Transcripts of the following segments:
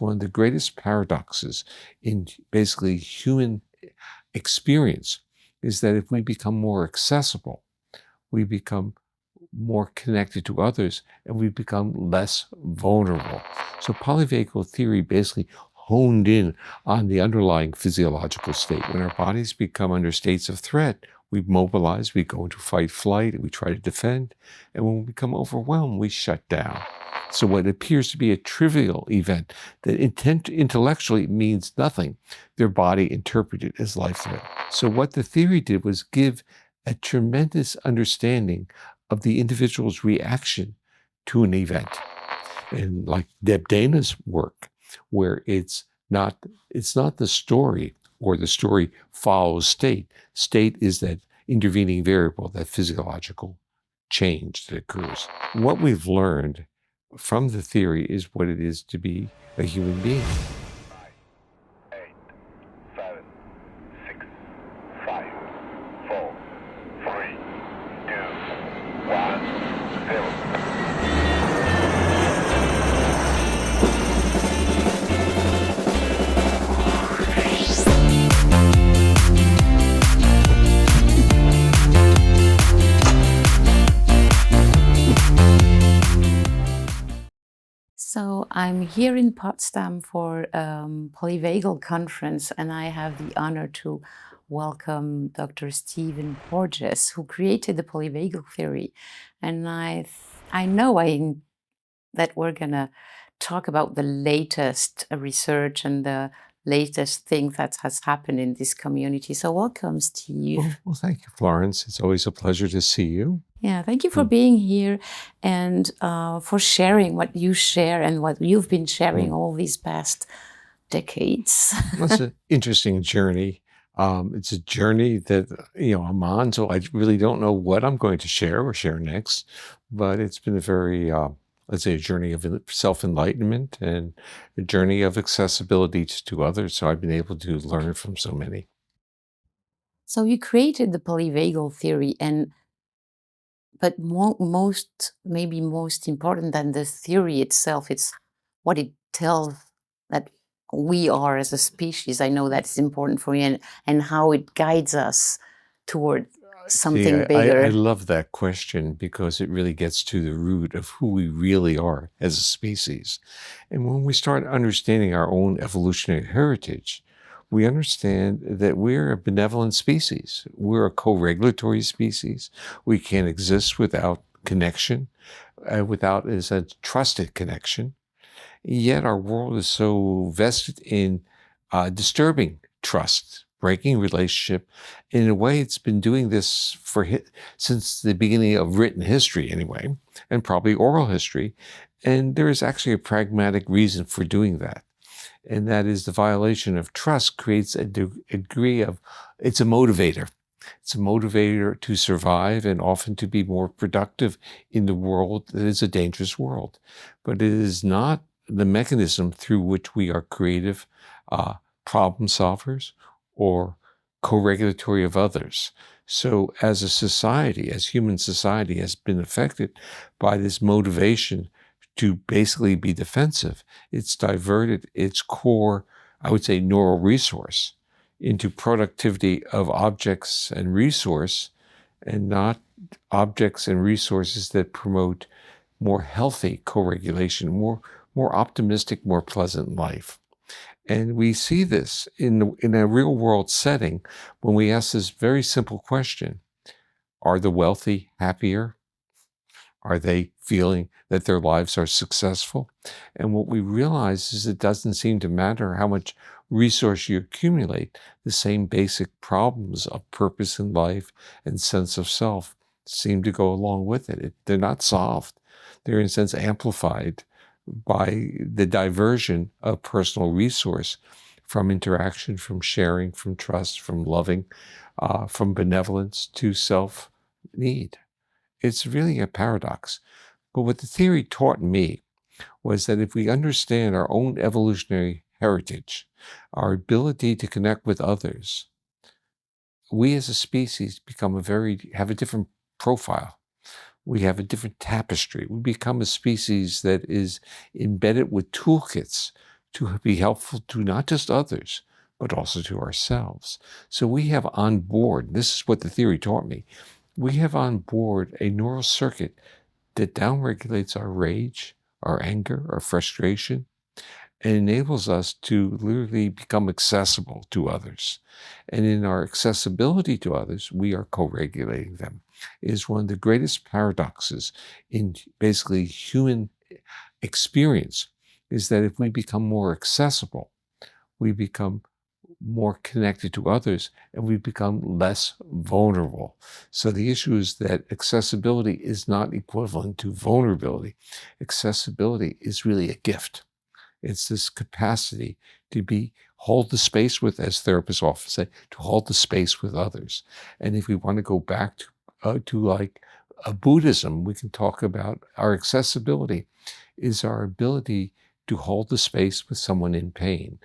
one of the greatest paradoxes in basically human experience is that if we become more accessible, we become more connected to others, and we become less vulnerable. So polyvagal theory basically honed in on the underlying physiological state. When our bodies become under states of threat, we mobilize, we go into fight, flight, we try to defend, and when we become overwhelmed, we shut down. So what appears to be a trivial event that intellectually means nothing, their body interpreted as life-threatening. So what the theory did was give a tremendous understanding of the individual's reaction to an event. And like Deb Dana's work, where it's not the story, or the story follows state. State is that intervening variable, that physiological change that occurs. What we've learned from the theory is what it is to be a human being. 9, 8, 7, 6, 5, 4, 3, 2, 1, 0. So I'm here in Poczdamie for Polyvagal conference, and I have the honor to welcome Dr. Stephen Porges, who created the polyvagal theory. And I know that we're gonna talk about the latest research and the latest thing that has happened in this community. So welcome, Steve. Well, thank you, Florence. It's always a pleasure to see you. Yeah, thank you for being here and for sharing what you share and what you've been sharing all these past decades. It's an interesting journey. It's a journey that, I'm on, so I really don't know what I'm going to share or share next, but it's been a very, let's say, a journey of self-enlightenment and a journey of accessibility to others. So I've been able to learn from so many. So you created the polyvagal theory, but maybe most important than the theory itself, it's what it tells that we are as a species. I know that's important for you, and how it guides us toward something bigger. I love that question because it really gets to the root of who we really are as a species. And when we start understanding our own evolutionary heritage, we understand that we're a benevolent species. We're a co-regulatory species. We can't exist without connection, without a trusted connection. Yet our world is so vested in disturbing trust, breaking relationship. In a way, it's been doing this since the beginning of written history anyway, and probably oral history. And there is actually a pragmatic reason for doing that. And that is the violation of trust creates a degree of, it's a motivator. It's a motivator to survive and often to be more productive in the world that is a dangerous world. But it is not the mechanism through which we are creative problem solvers or co-regulatory of others. So as a society, as human society has been affected by this motivation to basically be defensive, it's diverted its core, I would say, neural resource into productivity of objects and resource, and not objects and resources that promote more healthy co-regulation, more optimistic, more pleasant life. And we see this in a real world setting when we ask this very simple question: are the wealthy happier? Are they feeling that their lives are successful? And what we realize is it doesn't seem to matter how much resource you accumulate. The same basic problems of purpose in life and sense of self seem to go along with it. They're not solved. They're in a sense amplified by the diversion of personal resource from interaction, from sharing, from trust, from loving, from benevolence to self-need. It's really a paradox. But what the theory taught me was that if we understand our own evolutionary heritage, our ability to connect with others, we as a species have a different profile. We have a different tapestry. We become a species that is embedded with toolkits to be helpful to not just others, but also to ourselves. So we have on board, this is what the theory taught me, we have on board a neural circuit that downregulates our rage, our anger, our frustration, and enables us to literally become accessible to others. And in our accessibility to others, we are co-regulating them. It is one of the greatest paradoxes in basically human experience, is that if we become more accessible, we become more connected to others, and we become less vulnerable. So the issue is that accessibility is not equivalent to vulnerability. Accessibility is really a gift. It's this capacity to hold the space with, as therapists often say, to hold the space with others. And if we want to go back to like Buddhism, we can talk about our accessibility is our ability to hold the space with someone in pain.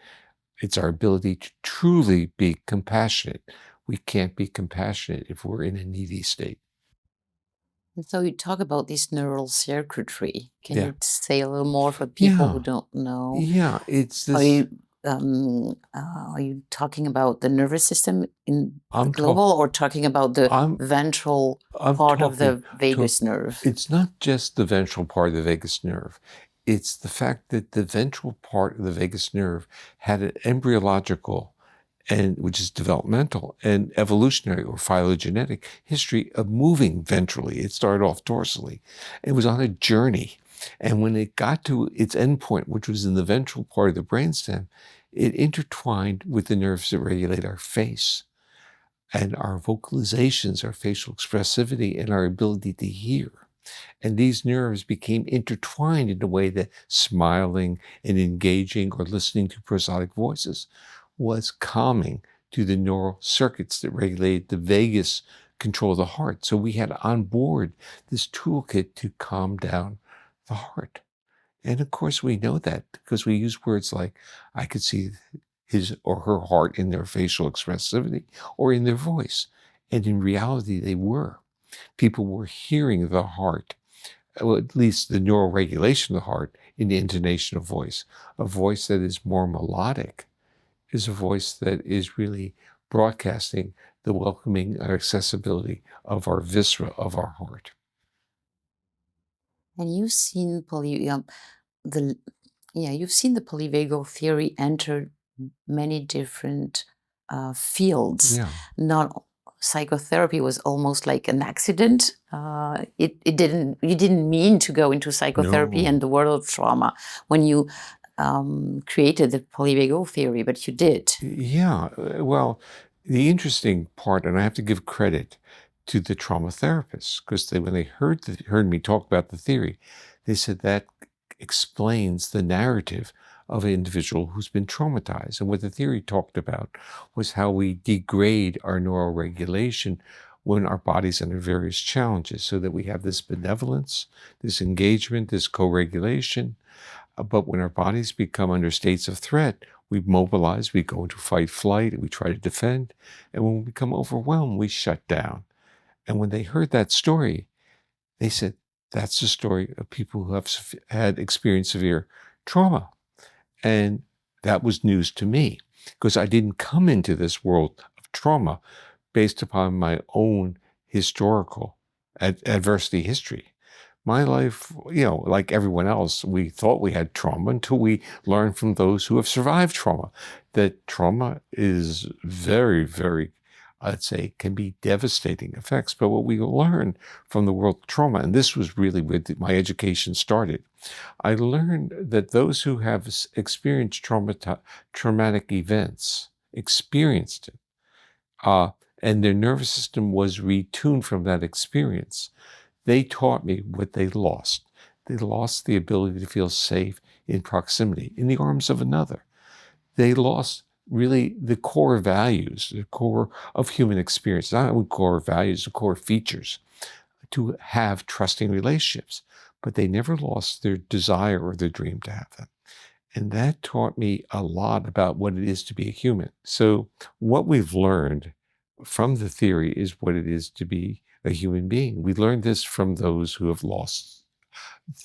It's our ability to truly be compassionate. We can't be compassionate if we're in a needy state. And so you talk about this neural circuitry. Can Yeah. you say a little more for people who Yeah. don't know? Yeah, it's Are this. you talking about the nervous system in I'm global, or talking about the I'm ventral I'm part of the talking vagus nerve? It's not just the ventral part of the vagus nerve. It's the fact that the ventral part of the vagus nerve had an embryological, and which is developmental and evolutionary or phylogenetic history of moving ventrally. It started off dorsally. It was on a journey. And when it got to its endpoint, which was in the ventral part of the brainstem, it intertwined with the nerves that regulate our face and our vocalizations, our facial expressivity, and our ability to hear. And these nerves became intertwined in a way that smiling and engaging or listening to prosodic voices was calming to the neural circuits that regulated the vagus control of the heart. So we had on board this toolkit to calm down the heart. And of course we know that because we use words like, I could see his or her heart in their facial expressivity or in their voice. And in reality, they were. People were hearing the heart, or at least the neural regulation of the heart, in the intonation of voice. A voice that is more melodic is a voice that is really broadcasting the welcoming or accessibility of our viscera, of our heart. And you've seen you've seen the polyvagal theory enter many different fields. Yeah. Not psychotherapy was almost like an accident. You didn't mean to go into psychotherapy No. and the world of trauma when you created the polyvagal theory, but you did. Yeah, well, the interesting part, and I have to give credit to the trauma therapists, because when they heard me talk about the theory, they said that explains the narrative of an individual who's been traumatized. And what the theory talked about was how we degrade our neural regulation when our body's under various challenges, so that we have this benevolence, this engagement, this co-regulation. But when our bodies become under states of threat, we mobilize, we go into fight, flight, we try to defend. And when we become overwhelmed, we shut down. And when they heard that story, they said, that's the story of people who have had experienced severe trauma. And that was news to me, because I didn't come into this world of trauma based upon my own historical adversity history. My life, like everyone else, we thought we had trauma until we learned from those who have survived trauma that trauma is very, very, I'd say, can be devastating effects. But what we learned from the world of trauma, and this was really where my education started, I learned that those who have experienced traumatic events experienced it, and their nervous system was retuned from that experience. They taught me what they lost. They lost the ability to feel safe in proximity, in the arms of another. They lost really the core values, the core of human experience, not only core values, the core features, to have trusting relationships. But they never lost their desire or their dream to have them. And that taught me a lot about what it is to be a human. So what we've learned from the theory is what it is to be a human being. We learned this from those who have lost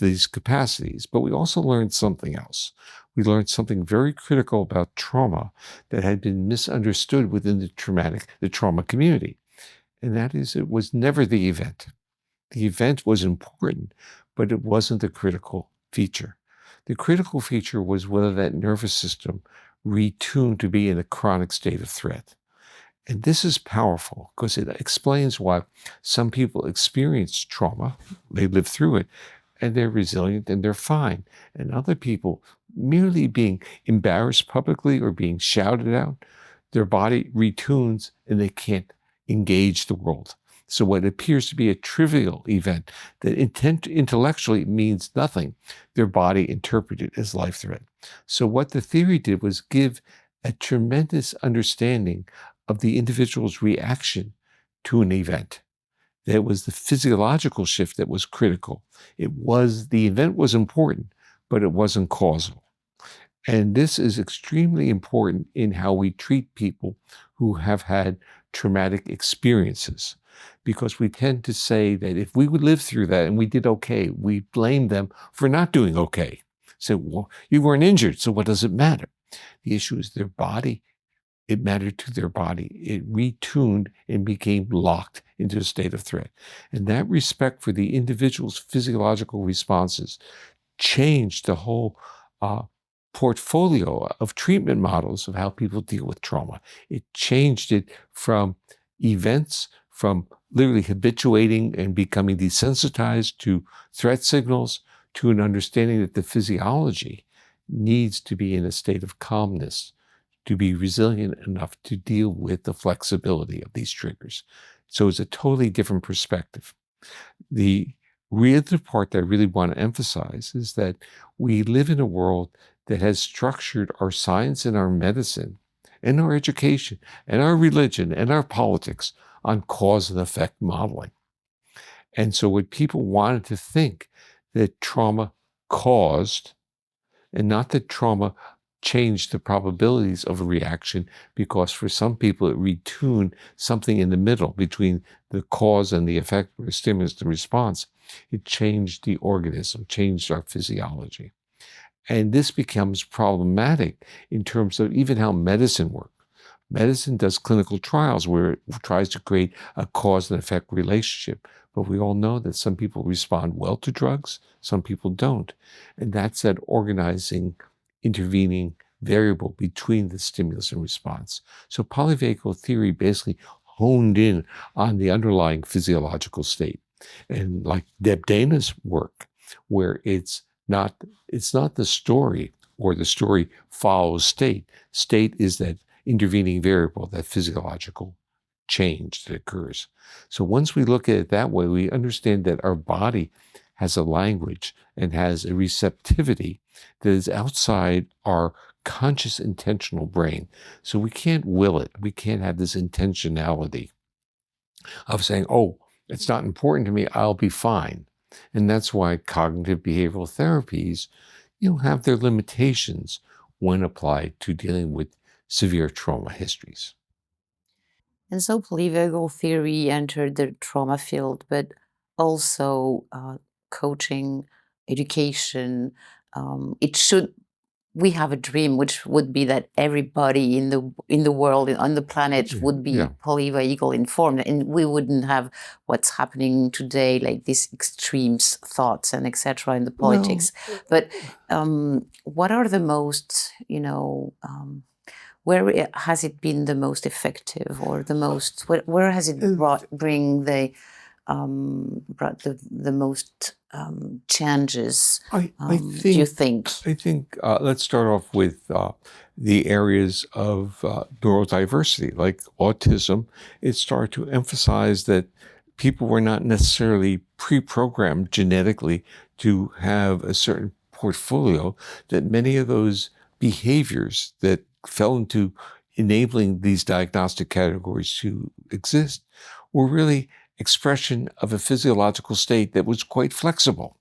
these capacities. But we also learned something else. We learned something very critical about trauma that had been misunderstood within the trauma community. And that is, it was never the event. The event was important, but it wasn't the critical feature. The critical feature was whether that nervous system retuned to be in a chronic state of threat. And this is powerful because it explains why some people experience trauma, they live through it, and they're resilient and they're fine. And other people, merely being embarrassed publicly or being shouted out, their body retunes and they can't engage the world. So what appears to be a trivial event that intellectually means nothing, their body interpreted as life threat. So what the theory did was give a tremendous understanding of the individual's reaction to an event. That was the physiological shift that was critical. The event was important, but it wasn't causal. And this is extremely important in how we treat people who have had traumatic experiences, because we tend to say that if we would live through that and we did okay, we blame them for not doing okay. So, well, you weren't injured, so what does it matter? The issue is their body. It mattered to their body. It retuned and became locked into a state of threat. And that respect for the individual's physiological responses changed the whole portfolio of treatment models of how people deal with trauma. It changed it from events, from literally habituating and becoming desensitized to threat signals, to an understanding that the physiology needs to be in a state of calmness to be resilient enough to deal with the flexibility of these triggers. So it's a totally different perspective. The other part that I really want to emphasize is that we live in a world that has structured our science and our medicine and our education and our religion and our politics on cause and effect modeling. And so what people wanted to think that trauma caused, and not that trauma changed the probabilities of a reaction, because for some people it retuned something in the middle between the cause and the effect, or stimulus and response. It changed the organism, changed our physiology. And this becomes problematic in terms of even how medicine works. Medicine does clinical trials where it tries to create a cause and effect relationship. But we all know that some people respond well to drugs, some people don't. And that's that organizing, intervening variable between the stimulus and response. So polyvagal theory basically honed in on the underlying physiological state. And like Deb Dana's work, where it's not the story, or the story follows state. State is that intervening variable, that physiological change that occurs. So once we look at it that way, we understand that our body has a language and has a receptivity that is outside our conscious intentional brain. So we can't will it. We can't have this intentionality of saying, oh, it's not important to me, I'll be fine. And that's why cognitive behavioral therapies, have their limitations when applied to dealing with severe trauma histories. And so polyvagal theory entered the trauma field, but also coaching, education. We have a dream, which would be that everybody in the world, on the planet, would be polyvagal informed, and we wouldn't have what's happening today, like these extremes thoughts and etc. in the politics. But what are the most, where has it been the most effective, or the most? Where has it brought the most changes? Do you think? I think let's start off with the areas of neurodiversity, like autism. It started to emphasize that people were not necessarily pre-programmed genetically to have a certain portfolio, that many of those behaviors that fell into enabling these diagnostic categories to exist were really expression of a physiological state that was quite flexible.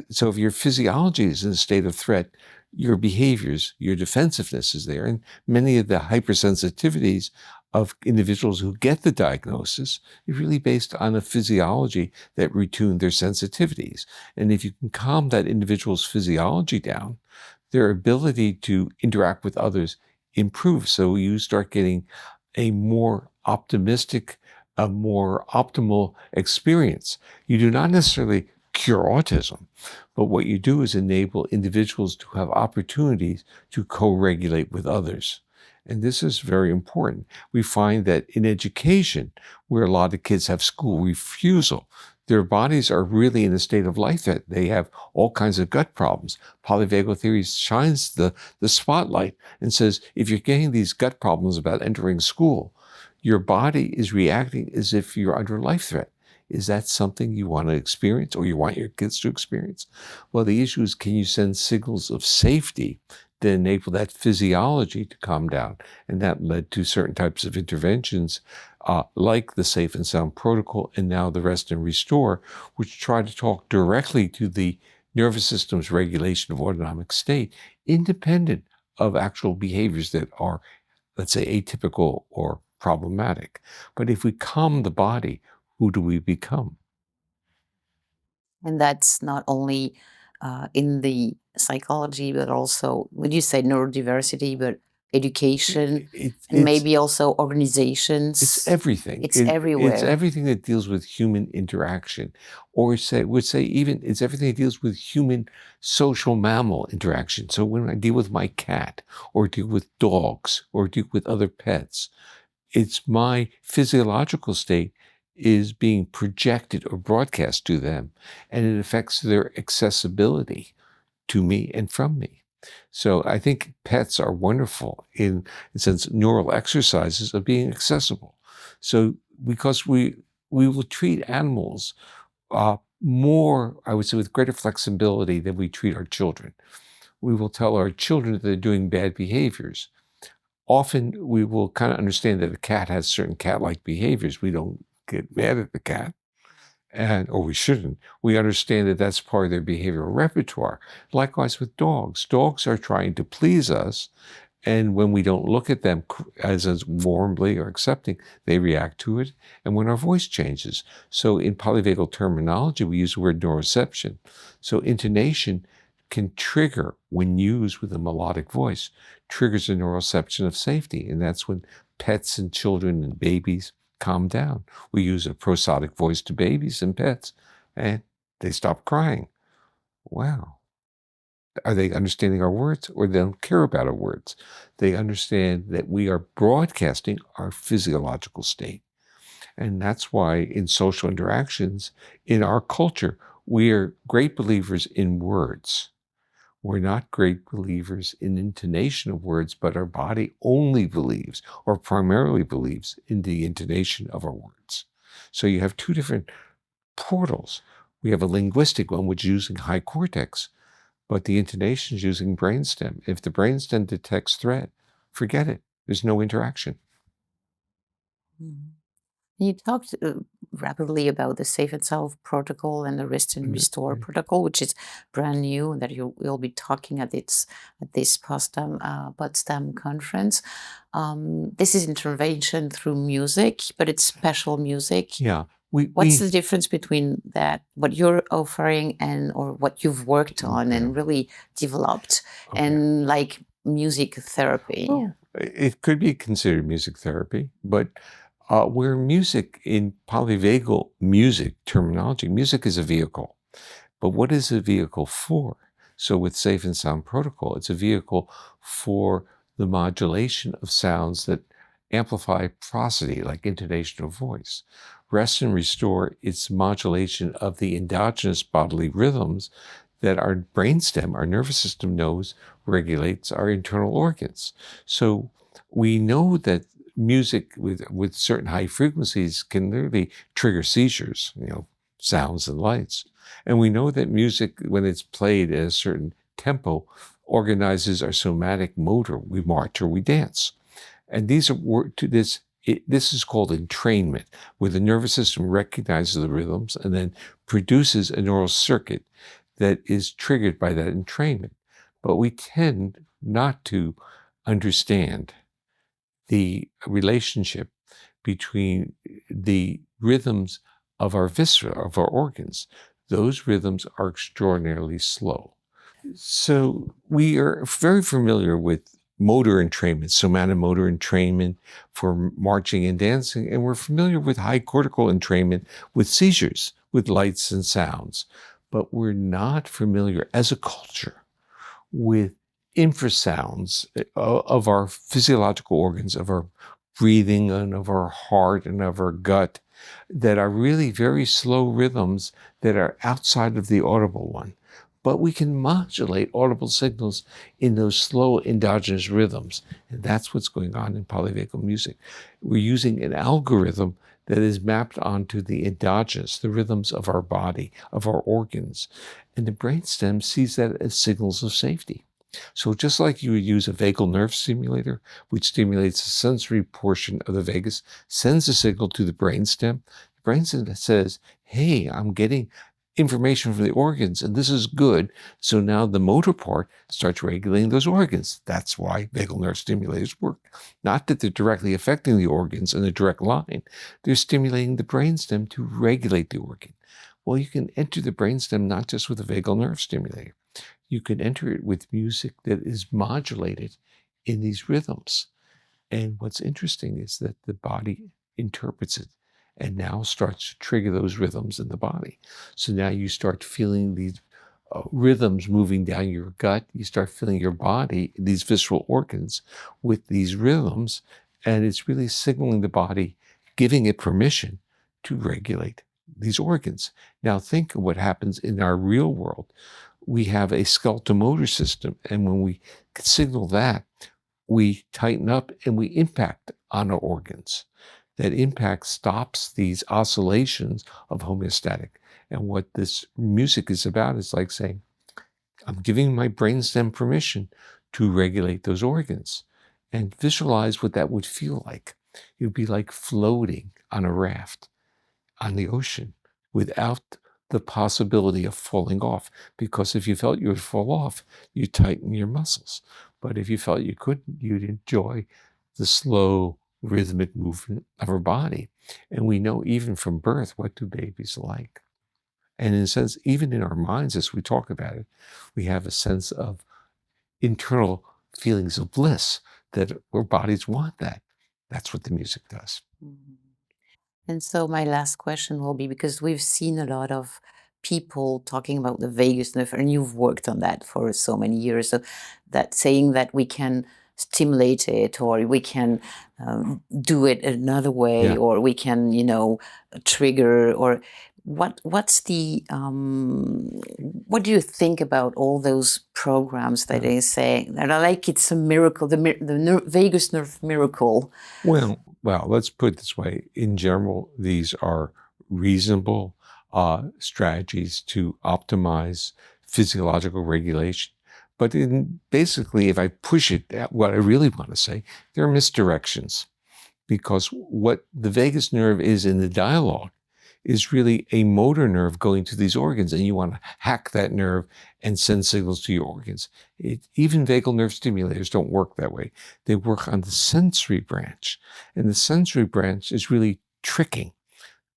So if your physiology is in a state of threat, your behaviors, your defensiveness is there. And many of the hypersensitivities of individuals who get the diagnosis is really based on a physiology that retune their sensitivities. And if you can calm that individual's physiology down, their ability to interact with others improves. So you start getting a more optimistic, a more optimal experience. You do not necessarily cure autism, but what you do is enable individuals to have opportunities to co-regulate with others. And this is very important. We find that in education, where a lot of kids have school refusal, their bodies are really in a state of life that they have all kinds of gut problems. Polyvagal theory shines the spotlight and says, if you're getting these gut problems about entering school, your body is reacting as if you're under life threat. Is that something you want to experience or you want your kids to experience? Well, the issue is, can you send signals of safety that enable that physiology to calm down? And that led to certain types of interventions like the Safe and Sound Protocol and now the Rest and Restore, which try to talk directly to the nervous system's regulation of autonomic state, independent of actual behaviors that are, let's say, atypical or problematic. But if we calm the body, who do we become? And that's not only in the psychology, but also, would you say neurodiversity, but education, and maybe also organizations? It's everything. It's everywhere. It's everything that deals with human interaction, or would say even it's everything that deals with human social mammal interaction. So when I deal with my cat, or deal with dogs, or deal with other pets, it's my physiological state is being projected or broadcast to them, and it affects their accessibility to me and from me. So I think pets are wonderful in the sense neural exercises of being accessible. So because we will treat animals more, I would say, with greater flexibility than we treat our children. We will tell our children that they're doing bad behaviors. Often we will kind of understand that a cat has certain cat-like behaviors. We don't get mad at the cat, or we shouldn't. We understand that that's part of their behavioral repertoire. Likewise with dogs. Dogs are trying to please us, and when we don't look at them as warmly or accepting, they react to it, and when our voice changes. So in polyvagal terminology, we use the word neuroception. So intonation can trigger, when used with a melodic voice, triggers a neuroception of safety, and that's when pets and children and babies calm down. We use a prosodic voice to babies and pets, and they stop crying. Wow. Are they understanding our words, or they don't care about our words? They understand that we are broadcasting our physiological state. And that's why in social interactions, in our culture, we are great believers in words. We're not great believers in intonation of words, but our body only believes, or primarily believes, in the intonation of our words. So you have two different portals. We have a linguistic one, which is using high cortex, but the intonation is using brainstem. If the brainstem detects threat, forget it. There's no interaction. Mm-hmm. You talked rapidly about the Safe and Sound Protocol and the Rest and Restore Protocol, which is brand new, and that you will be talking at this Poczdamie conference. This is intervention through music, but it's special music. Yeah. What's the difference between that, what you're offering, or what you've worked on and really developed, and like music therapy? Well, it could be considered music therapy, but where music, in polyvagal music terminology, music is a vehicle. But what is a vehicle for? So with Safe and Sound Protocol, it's a vehicle for the modulation of sounds that amplify prosody, like intonation of voice. Rest and Restore, it's modulation of the endogenous bodily rhythms that our brainstem, our nervous system, knows regulates our internal organs. So we know that music with certain high frequencies can literally trigger seizures, sounds and lights. And we know that music, when it's played at a certain tempo, organizes our somatic motor. We march or we dance. And these are this is called entrainment, where the nervous system recognizes the rhythms and then produces a neural circuit that is triggered by that entrainment. But we tend not to understand the relationship between the rhythms of our viscera, of our organs. Those rhythms are extraordinarily slow. So we are very familiar with motor entrainment, somatomotor entrainment for marching and dancing, and we're familiar with high cortical entrainment with seizures, with lights and sounds. But we're not familiar as a culture with infrasounds of our physiological organs, of our breathing and of our heart and of our gut, that are really very slow rhythms that are outside of the audible one. But we can modulate audible signals in those slow endogenous rhythms. And that's what's going on in polyvagal music. We're using an algorithm that is mapped onto the endogenous, the rhythms of our body, of our organs. And the brainstem sees that as signals of safety. So just like you would use a vagal nerve stimulator, which stimulates the sensory portion of the vagus, sends a signal to the brainstem. The brainstem says, hey, I'm getting information from the organs, and this is good. So now the motor part starts regulating those organs. That's why vagal nerve stimulators work. Not that they're directly affecting the organs in a direct line. They're stimulating the brainstem to regulate the organ. Well, you can enter the brainstem not just with a vagal nerve stimulator. You can enter it with music that is modulated in these rhythms. And what's interesting is that the body interprets it and now starts to trigger those rhythms in the body. So now you start feeling these rhythms moving down your gut. You start feeling your body, these visceral organs, with these rhythms, and it's really signaling the body, giving it permission to regulate these organs. Now think of what happens in our real world. We have a skeletal motor system, and when we signal that, we tighten up and we impact on our organs. That impact stops these oscillations of homeostatic. And what this music is about is like saying, I'm giving my brainstem permission to regulate those organs. And visualize what that would feel like. It would be like floating on a raft on the ocean without the possibility of falling off. Because if you felt you would fall off, you tighten your muscles. But if you felt you couldn't, you'd enjoy the slow, rhythmic movement of our body. And we know even from birth, what do babies like? And in a sense, even in our minds, as we talk about it, we have a sense of internal feelings of bliss that our bodies want that. That's what the music does. Mhm. And so my last question will be, because we've seen a lot of people talking about the vagus nerve, and you've worked on that for so many years, so that saying that we can stimulate it, or we can do it another way, Yeah. or we can, trigger, or what's the what do you think about all those programs that they say that are like it's a miracle, the vagus nerve miracle? Well, let's put it this way. In general, these are reasonable strategies to optimize physiological regulation. But basically, if I push it, what I really want to say, there are misdirections. Because what the vagus nerve is in the dialogue is really a motor nerve going to these organs, and you want to hack that nerve and send signals to your organs. Even vagal nerve stimulators don't work that way. They work on the sensory branch, and the sensory branch is really tricking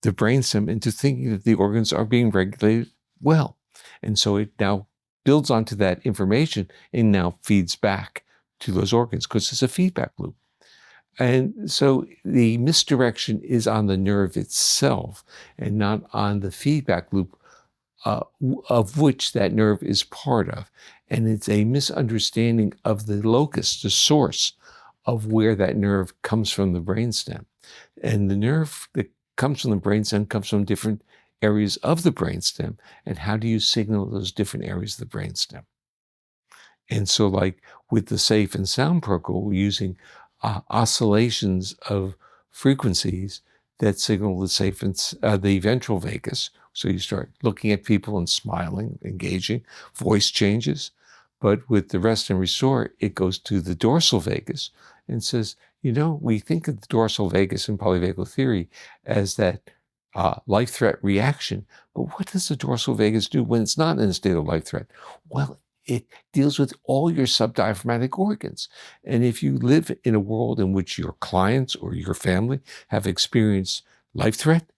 the brainstem into thinking that the organs are being regulated well. And so it now builds onto that information and now feeds back to those organs, because it's a feedback loop. And so the misdirection is on the nerve itself and not on the feedback loop of which that nerve is part of. And it's a misunderstanding of the locus, the source of where that nerve comes from the brainstem. And the nerve that comes from the brainstem comes from different areas of the brainstem. And how do you signal those different areas of the brainstem? And so like with the Safe and Sound protocol, we're using oscillations of frequencies that signal the safe and the ventral vagus. So you start looking at people and smiling, engaging, voice changes. But with the rest and restore, it goes to the dorsal vagus and says, we think of the dorsal vagus in polyvagal theory as that life threat reaction. But what does the dorsal vagus do when it's not in a state of life threat? Well, it deals with all your subdiaphragmatic organs. And if you live in a world in which your clients or your family have experienced life threat,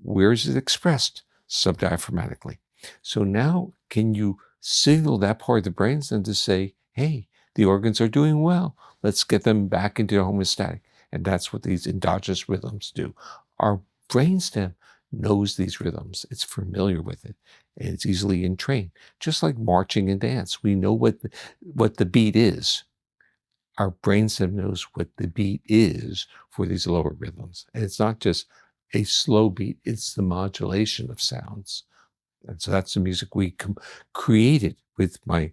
where is it expressed? Subdiaphragmatically. So now can you signal that part of the brain and to say, hey, the organs are doing well. Let's get them back into homeostatic. And that's what these endogenous rhythms do. Our brainstem knows these rhythms. It's familiar with it. And it's easily entrained. Just like marching and dance. We know what the beat is. Our brainstem knows what the beat is for these lower rhythms. And it's not just a slow beat, it's the modulation of sounds. And so that's the music we created with my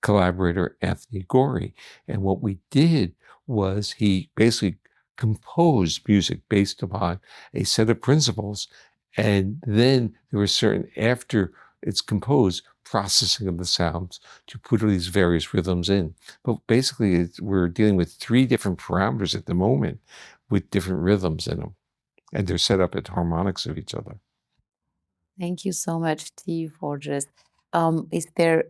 collaborator, Anthony Gorey. And what we did was he basically composed music based upon a set of principles. And then there were certain, after it's composed, processing of the sounds to put all these various rhythms in. But basically, we're dealing with 3 different parameters at the moment with different rhythms in them. And they're set up at harmonics of each other. Thank you so much, Steve Porges. Is there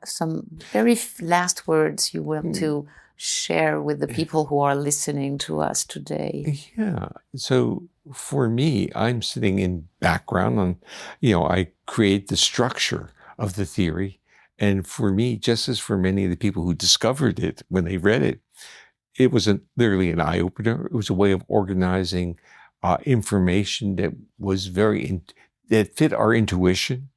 some very last words you want to share with the people who are listening to us today? Yeah. So for me, I'm sitting in background on, I create the structure of the theory. And for me, just as for many of the people who discovered it when they read it, it was literally an eye-opener. It was a way of organizing information that was that fit our intuition.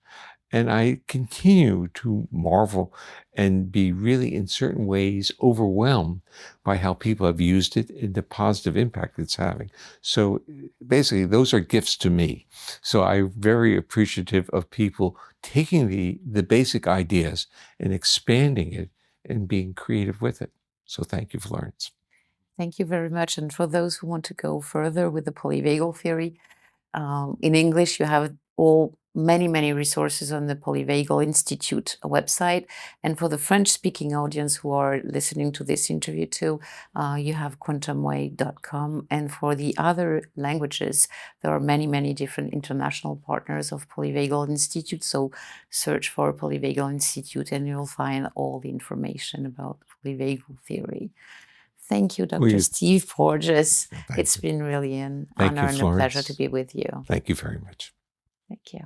And I continue to marvel and be really, in certain ways, overwhelmed by how people have used it and the positive impact it's having. So basically, those are gifts to me. So I'm very appreciative of people taking the basic ideas and expanding it and being creative with it. So thank you, Florence. Thank you very much. And for those who want to go further with the polyvagal theory, in English, you have many resources on the Polyvagal Institute website. And for the French-speaking audience who are listening to this interview too, you have quantumway.com. And for the other languages, there are many different international partners of Polyvagal Institute. So search for Polyvagal Institute and you'll find all the information about polyvagal theory. Thank you, Dr. Steve Porges. It's been really an honor and a pleasure to be with you. Thank you very much. Thank you.